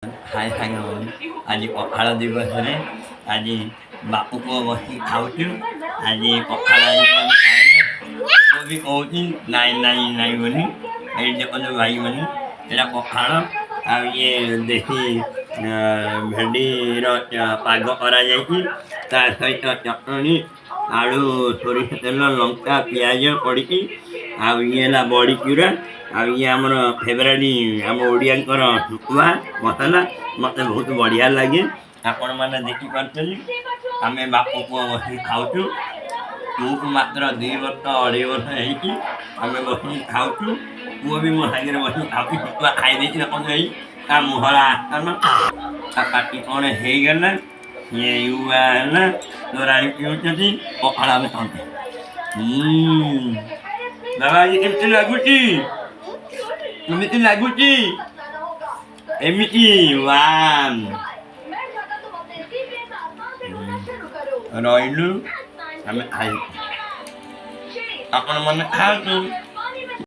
हाय ସାଙ୍ଗମାନେ ଆଜି ପଖାଳ ଦିବସରେ ଆଜି ବାପୁ ପୁଅ ବସି ଖାଉଛୁ। ଆଜି ପଖାଳ ପୁଅ ବି କହୁଛି ନାଇଁ ନାଇଁ ନାଇଁ ବୋଲି ଏଇ ଦେଖନ୍ତୁ ଭାଇମାନେ ଏଇଟା ପଖାଳ ଆଉ ଇଏ ଦେଶୀ ଭେଣ୍ଡିର ପାଗ କରାଯାଇଛି। ତା ସହିତ ଚଟଣି ଆଳୁ ସୋରିଷ ତେଲ ଲଙ୍କା ପିଆଜ ପଡ଼ିକି ଆଉ ଇଏ ହେଲା ବଡ଼ି ଚୁରା ଆଉ ଇଏ ଆମର ଫେଭରାଇଟ୍ ଆମ ଓଡ଼ିଆଙ୍କର ଶୁଖୁଆ ମସଲା ମୋତେ ବହୁତ ବଢ଼ିଆ ଲାଗେ। ଆପଣମାନେ ଦେଖିପାରୁଛନ୍ତି ଆମେ ବାପ ପୁଅ ବସିକି ଖାଉଛୁ। ପୁଅକୁ ମାତ୍ର 2 ବର୍ଷ 2.5 ବର୍ଷ ହେଇଛି ଆମେ ବସିକି ଖାଉଛୁ। ପୁଅ ବି ମୋ ସାଙ୍ଗରେ ବସିକି ଖାଉଛି। ଶୁଖୁଆ ଖାଇ ଦେଇଛି ଦେଖନ୍ତୁ ଏଇ ତା ମୁହଁର ଆସନ ତା ପାଟି କ'ଣ ହେଇଗଲା ଇଏ ୟୁଆ ହେଲା ତୋରାଣି ପିଉଛନ୍ତି ପଖାଳ ଆମେ ଖାଉଛୁ। ବାବା ଇଏ କେମିତି ଲାଗୁଛି? କେମିତି ଲାଗୁଛି? ଏମିତି ରହିଲୁ ଆମେ ଖାଇବୁ ଆପଣମାନେ ଖାଆନ୍ତୁ।